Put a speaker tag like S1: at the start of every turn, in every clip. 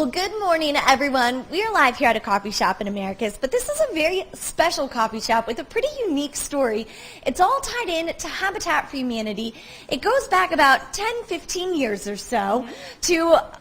S1: Well, good morning, everyone. We are live here at a coffee shop in Americus, but this is a very special coffee shop with a pretty unique story. It's all tied in to Habitat for Humanity. It goes back about 10, 15 years or so to a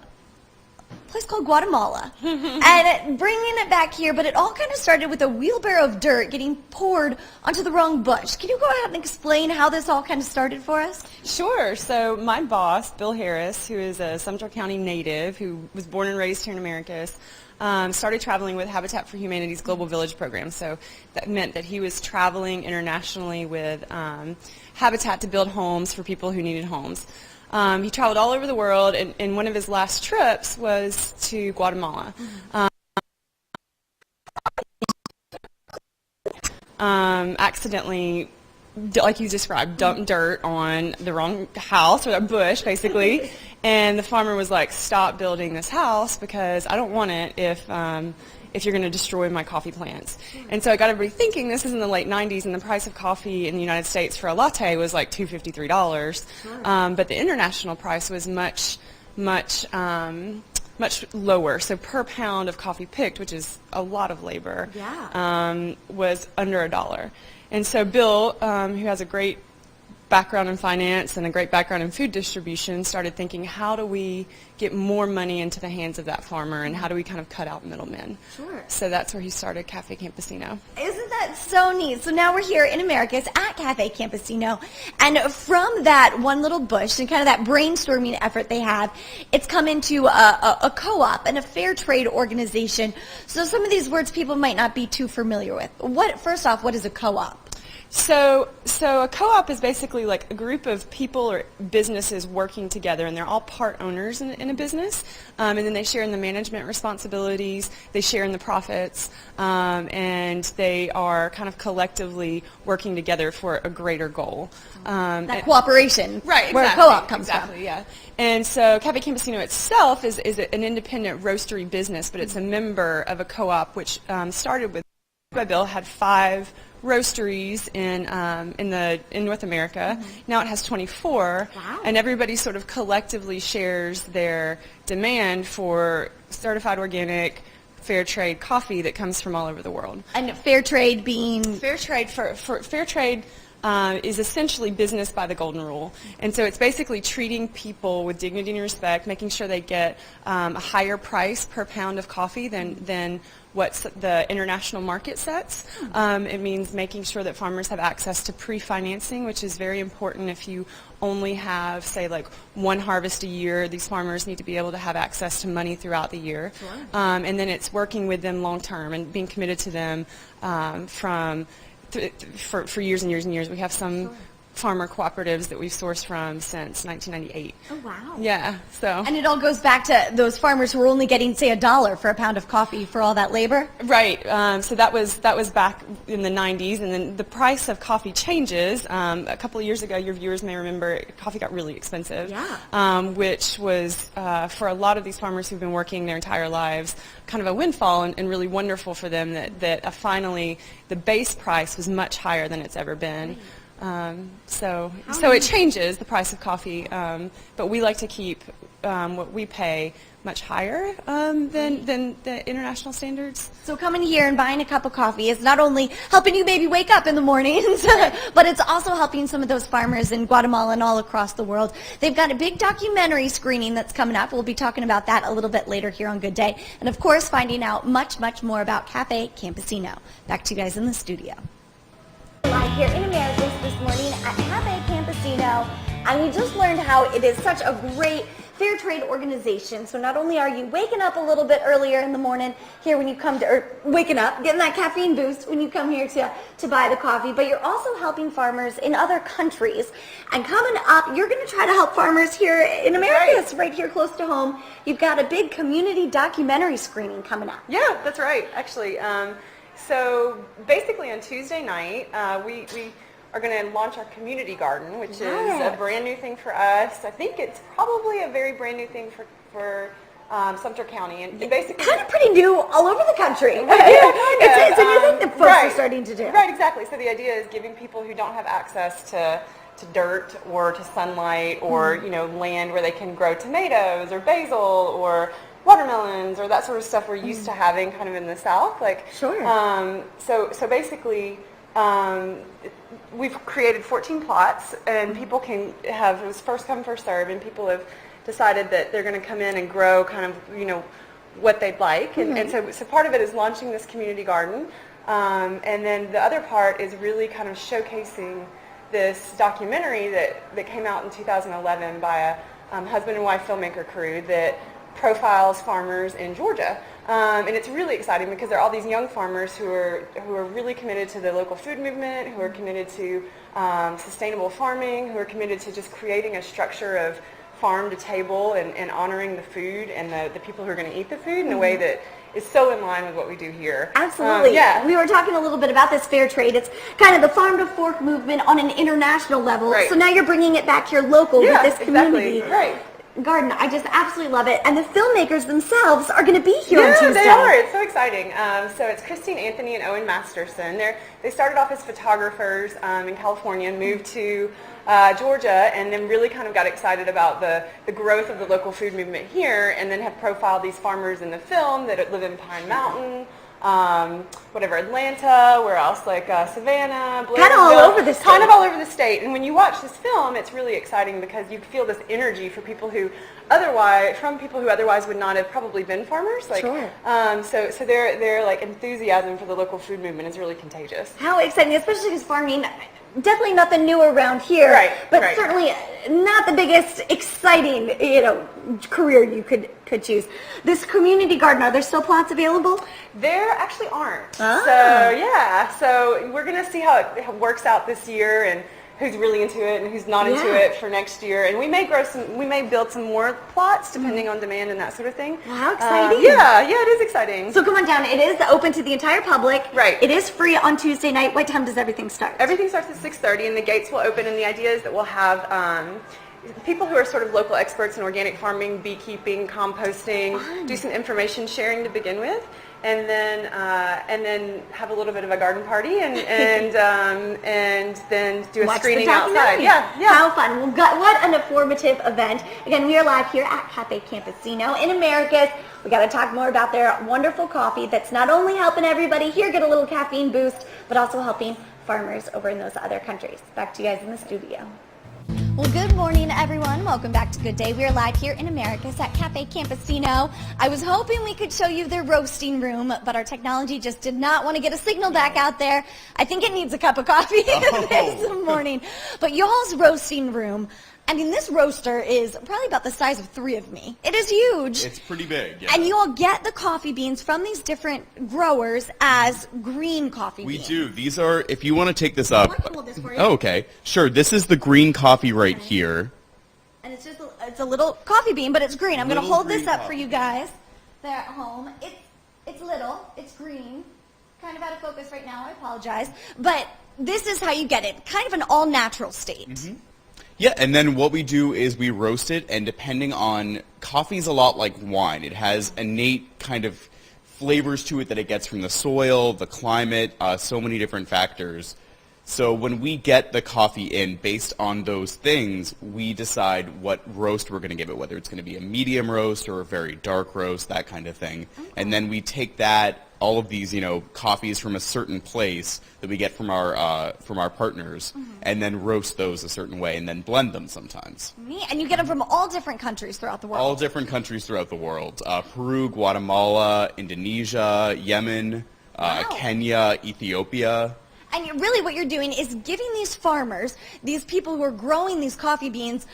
S1: place called Guatemala and bringing it back here, but it all kind of started with a wheelbarrow of dirt getting poured onto the wrong bush. Can you go ahead and explain how this all kind of started for us?
S2: Sure. So my boss, Bill Harris, who is a Sumter County native who was born and raised here in Americus, started traveling with Habitat for Humanity's Global Village program. So that meant that he was traveling internationally with Habitat to build homes for people who needed homes. He traveled all over the world, and one of his last trips was to Guatemala. Accidentally, like you described, dumped dirt on the wrong house, or a bush, basically, and the farmer was like, stop building this house because I don't want it if you're going to destroy my coffee plants. And so I got everybody thinking, this is in the late 90s, and the price of coffee in the United States for a latte was like $253. But the international price was much lower. So per pound of coffee picked, which is a lot of labor, was under $1. And so Bill, who has a great background in finance and a great background in food distribution, started thinking, how do we get more money into the hands of that farmer, and how do we kind of cut out middlemen?
S1: Sure.
S2: So that's where he started CafeCampesino.
S1: Isn't that so neat? So now we're here in Americus at CafeCampesino, and from that one little bush and kind of that brainstorming effort they have, it's come into a co-op and a fair trade organization. So some of these words people might not be too familiar with. First off, what is a co-op?
S2: So a co-op is basically like a group of people or businesses working together, and they're all part owners in a business, and then they share in the management responsibilities, they share in the profits, and they are kind of collectively working together for a greater goal.
S1: That cooperation,
S2: right?
S1: Where
S2: Exactly,
S1: a co-op comes
S2: exactly,
S1: from.
S2: Yeah. And so CafeCampesino itself is an independent roastery business, but it's a member of a co-op which started with by Bill, had 5 roasteries in North America. Now it has 24, and everybody sort of collectively shares their demand for certified organic, fair trade coffee that comes from all over the world.
S1: And fair trade being?
S2: Fair trade fair trade is essentially business by the golden rule. And so it's basically treating people with dignity and respect, making sure they get a higher price per pound of coffee than what the international market sets. It means making sure that farmers have access to pre-financing, which is very important if you only have, say, like one harvest a year. These farmers need to be able to have access to money throughout the year.
S1: Sure.
S2: And then it's working with them long term and being committed to them for years and years and years. We have some farmer cooperatives that we've sourced from since 1998.
S1: Oh, wow.
S2: Yeah, so.
S1: And it all goes back to those farmers who were only getting, say, $1 for a pound of coffee for all that labor?
S2: Right. So that was back in the 90s, and then the price of coffee changes. A couple of years ago, your viewers may remember, coffee got really expensive, which was, for a lot of these farmers who've been working their entire lives, kind of a windfall and really wonderful for them that finally the base price was much higher than it's ever been. So it changes, the price of coffee, but we like to keep what we pay much higher than the international standards.
S1: So coming here and buying a cup of coffee is not only helping you maybe wake up in the mornings, but it's also helping some of those farmers in Guatemala and all across the world. They've got a big documentary screening that's coming up. We'll be talking about that a little bit later here on Good Day. And of course, finding out much, much more about CafeCampesino. Back to you guys in the studio. Live here in Americus this morning at CafeCampesino, and we just learned how it is such a great fair trade organization. So not only are you waking up a little bit earlier in the morning here when you come to, or waking up, getting that caffeine boost when you come here to buy the coffee, but you're also helping farmers in other countries. And coming up, you're going to try to help farmers here in Americus, right here close to home. You've got a big community documentary screening coming up.
S2: Yeah, that's right, actually. So basically on Tuesday night, we are going to launch our community garden, which is a brand new thing for us. I think it's probably a very brand new thing for Sumter County, and basically
S1: kind of pretty new all over the country.
S2: It's
S1: a new thing that folks are starting to do.
S2: Right, exactly. So the idea is giving people who don't have access to dirt or to sunlight or land where they can grow tomatoes or basil or watermelons or that sort of stuff we're used to having kind of in the South. Like,
S1: Sure.
S2: So basically, we've created 14 plots, and people can have, it was first come, first serve, and people have decided that they're going to come in and grow kind of, what they'd like. And so part of it is launching this community garden. And then the other part is really kind of showcasing this documentary that came out in 2011 by a husband and wife filmmaker crew that profiles farmers in Georgia. And it's really exciting because there are all these young farmers who are really committed to the local food movement, who are committed to sustainable farming, who are committed to just creating a structure of farm to table and honoring the food and the people who are going to eat the food in a way that is so in line with what we do here.
S1: Absolutely.
S2: Yeah.
S1: We were talking a little bit about this fair trade. It's kind of the farm to fork movement on an international level.
S2: Right.
S1: So now you're bringing it back here local with this community.
S2: Exactly. Right.
S1: Garden. I just absolutely love it. And the filmmakers themselves are going to be here on Tuesday.
S2: Yeah, they are. It's so exciting. So it's Christine Anthony and Owen Masterson. They started off as photographers in California, moved to Georgia, and then really kind of got excited about the growth of the local food movement here, and then have profiled these farmers in the film that live in Pine Mountain, Atlanta, where else, like Savannah,
S1: kind of all over the state.
S2: Kind of all over the state. And when you watch this film, it's really exciting because you feel this energy for people who otherwise would not have probably been farmers. Like,
S1: sure.
S2: So their like enthusiasm for the local food movement is really contagious.
S1: How exciting, especially because farming, definitely nothing new around here,
S2: right,
S1: but
S2: right.
S1: certainly not the biggest exciting, career you could choose. This community garden, are there still plots available?
S2: There actually aren't.
S1: Ah.
S2: So we're going to see how it works out this year and who's really into it and who's not into it for next year. And we may build some more plots depending on demand and that sort of thing.
S1: Well, how exciting.
S2: Yeah, it is exciting.
S1: So come on down. It is open to the entire public.
S2: Right.
S1: It is free on Tuesday night. What time does everything start?
S2: Everything starts at 6:30 and the gates will open, and the idea is that we'll have people who are sort of local experts in organic farming, beekeeping, composting, do some information sharing to begin with. And then have a little bit of a garden party and then do a
S1: Watch
S2: screening
S1: the
S2: outside. Yeah.
S1: How fun. Well, what an informative event. Again, we are live here at Cafe Campesino in Americus. We got to talk more about their wonderful coffee that's not only helping everybody here get a little caffeine boost, but also helping farmers over in those other countries. Back to you guys in the studio. Well, good morning, everyone. Welcome back to Good Day. We are live here in Americus at Cafe Campesino. I was hoping we could show you their roasting room, but our technology just did not want to get a signal back out there. I think it needs a cup of coffee this morning. But y'all's roasting room, I mean, this roaster is probably about the size of 3 of me. It is huge.
S3: It's pretty big, yeah.
S1: And you all get the coffee beans from these different growers as green coffee beans.
S3: We do. These are, if you want to take this up.
S1: I can hold this for you.
S3: Oh, okay. Sure. This is the green coffee right here.
S1: And it's just it's a little coffee bean, but it's green. I'm going to
S3: Little
S1: hold this
S3: green
S1: up for
S3: coffee
S1: you guys. They're at home. It's little. It's green. Kind of out of focus right now. I apologize. But this is how you get it. Kind of an all-natural state.
S3: Mm-hmm. Yeah, and then what we do is we roast it, and depending on, coffee's a lot like wine. It has innate kind of flavors to it that it gets from the soil, the climate, so many different factors. So when we get the coffee in based on those things, we decide what roast we're going to give it, whether it's going to be a medium roast or a very dark roast, that kind of thing. Okay. And then we take that, all of these, coffees from a certain place that we get from our partners, and then roast those a certain way, and then blend them sometimes.
S1: And you get them from all different countries throughout the world.
S3: All different countries throughout the world. Peru, Guatemala, Indonesia, Yemen, Kenya, Ethiopia.
S1: And really what you're doing is giving these farmers, these people who are growing these coffee beans,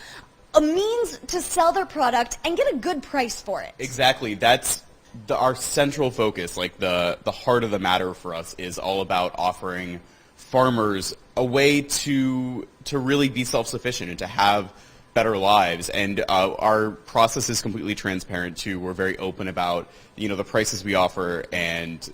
S1: a means to sell their product and get a good price for it.
S3: Exactly. That's our central focus, like the heart of the matter for us is all about offering farmers a way to really be self-sufficient and to have better lives. And our process is completely transparent too. We're very open about the prices we offer and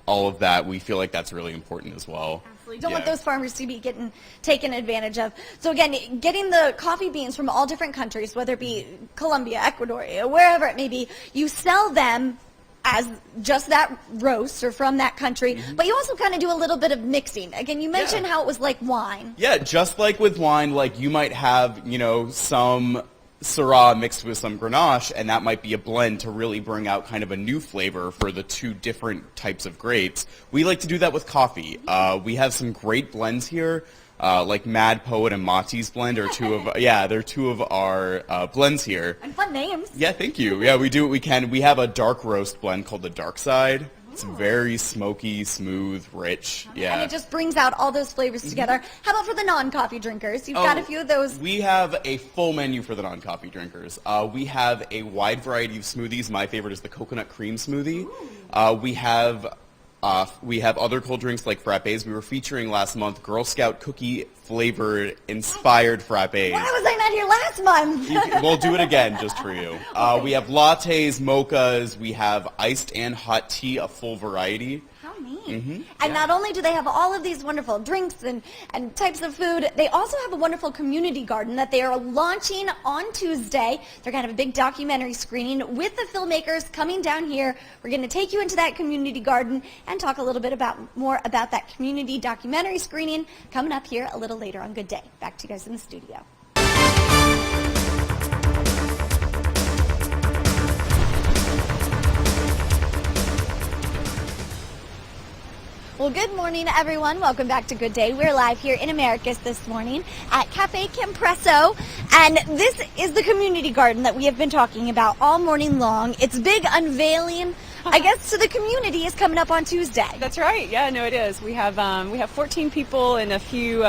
S3: all of that. We feel like that's really important as well.
S1: Absolutely. Don't want those farmers to be getting taken advantage of. So again, getting the coffee beans from all different countries, whether it be Colombia, Ecuador, wherever it may be, you sell them as just that roast or from that country, but you also kind of do a little bit of mixing. Again, you mentioned how it was like wine.
S3: Yeah, just like with wine, like you might have, some Syrah mixed with some Grenache, and that might be a blend to really bring out kind of a new flavor for the two different types of grapes. We like to do that with coffee. We have some great blends here, like Mad Poet and Mati's blend are they're two of our blends here.
S1: And fun names.
S3: Yeah, thank you. Yeah, we do what we can. We have a dark roast blend called the Dark Side. It's very smoky, smooth, rich. Yeah.
S1: And it just brings out all those flavors together. How about for the non-coffee drinkers? You've got a few of those.
S3: We have a full menu for the non-coffee drinkers. We have a wide variety of smoothies. My favorite is the coconut cream smoothie. We have other cold drinks like frappes. We were featuring last month Girl Scout cookie flavored inspired frappes.
S1: Why was I not here last month?
S3: We'll do it again just for you. We have lattes, mochas. We have iced and hot tea, a full variety.
S1: How neat. And not only do they have all of these wonderful drinks and types of food, they also have a wonderful community garden that they are launching on Tuesday. They're going to have a big documentary screening with the filmmakers coming down here. We're going to take you into that community garden and talk a little bit more about that community documentary screening coming up here a little later on Good Day. Back to you guys in the studio. Well, good morning, everyone. Welcome back to Good Day. We're live here in Americus this morning at CafeCampesino, and this is the community garden that we have been talking about all morning long. Its big unveiling, I guess, to the community is coming up on Tuesday.
S2: That's right. Yeah, no, it is. We have 14 people and a few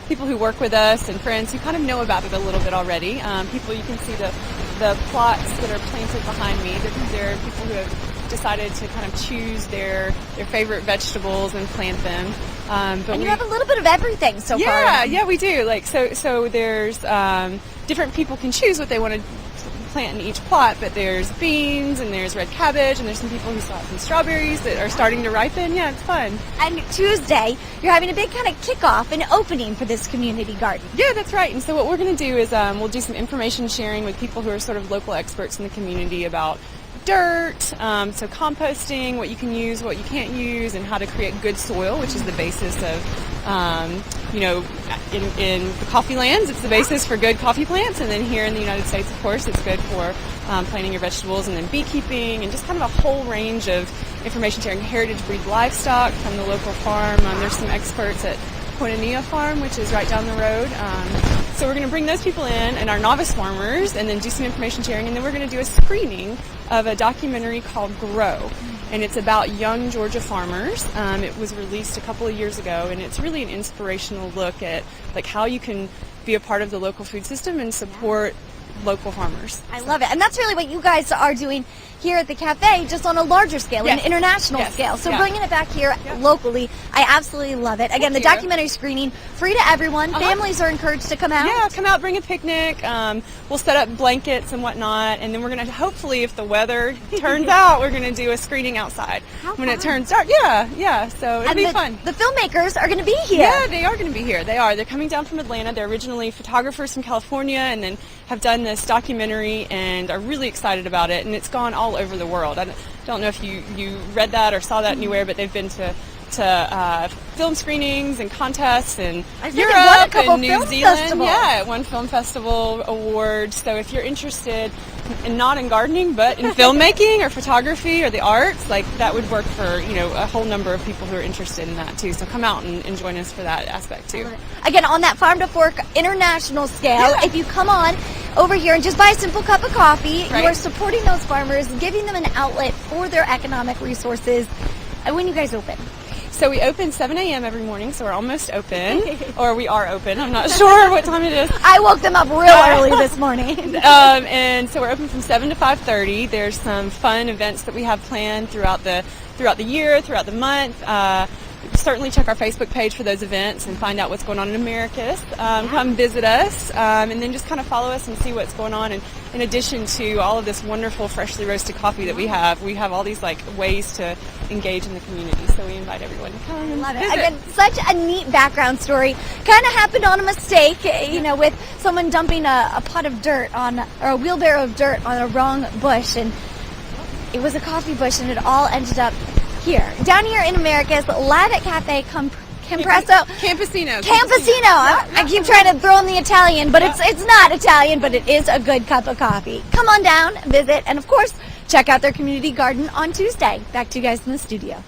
S2: people who work with us and friends who kind of know about it a little bit already. People, you can see the plots that are planted behind me. They're people who have decided to kind of choose their favorite vegetables and plant them.
S1: And you have a little bit of everything so far.
S2: Yeah, we do. Like so there's different people can choose what they want to plant in each plot, but there's beans and there's red cabbage and there's some people who still have some strawberries that are starting to ripen. Yeah, it's fun.
S1: And Tuesday, you're having a big kind of kickoff and opening for this community garden.
S2: Yeah, that's right. And so what we're going to do is we'll do some information sharing with people who are sort of local experts in the community about dirt, so composting, what you can use, what you can't use, and how to create good soil, which is the basis of, in the coffee lands, it's the basis for good coffee plants, and then here in the United States, of course, it's good for planting your vegetables, and then beekeeping, and just kind of a whole range of information sharing, heritage breed livestock from the local farm. There's some experts at Koinonia Farm, which is right down the road. So we're going to bring those people in and our novice farmers and then do some information sharing, and then we're going to do a screening of a documentary called Grow, and it's about young Georgia farmers. It was released a couple of years ago, and it's really an inspirational look at like how you can be a part of the local food system and support local farmers.
S1: I love it. And that's really what you guys are doing here at the cafe, just on a larger scale, an international scale. So bringing it back here locally, I absolutely love it. Again, the documentary screening, free to everyone. Families are encouraged to come out.
S2: Yeah, come out, bring a picnic. We'll set up blankets and whatnot, and then we're going to, hopefully, if the weather turns out, we're going to do a screening outside. When it turns dark. Yeah, so it'll be fun.
S1: The filmmakers are going to be here.
S2: Yeah, they are going to be here. They are. They're coming down from Atlanta. They're originally photographers from California and then have done this documentary and are really excited about it, and it's gone all over the world. I don't know if you read that or saw that anywhere, but they've been to film screenings and contests in Europe and New Zealand. Yeah, it won Film Festival awards. So if you're interested not in gardening but in filmmaking or photography or the arts, like that would work for a whole number of people who are interested in that too. So come out and join us for that aspect too.
S1: Again, on that farm to fork international scale, if you come on over here and just buy a simple cup of coffee, you are supporting those farmers, giving them an outlet for their economic resources. And when you guys open?
S2: So we open 7 a.m. every morning, so we're almost open, or we are open. I'm not sure what time it is.
S1: I woke them up real early this morning.
S2: And so we're open from 7 to 5:30. There's some fun events that we have planned throughout the year, throughout the month. Certainly check our Facebook page for those events and find out what's going on in Americus. Come visit us, and then just kind of follow us and see what's going on. And in addition to all of this wonderful freshly roasted coffee that we have all these ways to engage in the community. So we invite everyone to come and
S1: love it.
S2: visit.
S1: Again, such a neat background story. Kind of happened on a mistake, with someone dumping a pot of dirt or a wheelbarrow of dirt on a wrong bush, and it was a coffee bush, and it all ended up here, down here in Americus, live at Compresso.
S2: Campesino.
S1: Campesino. I keep trying to throw in the Italian, but it's not Italian, but it is a good cup of coffee. Come on down, visit, and of course, check out their community garden on Tuesday. Back to you guys in the studio.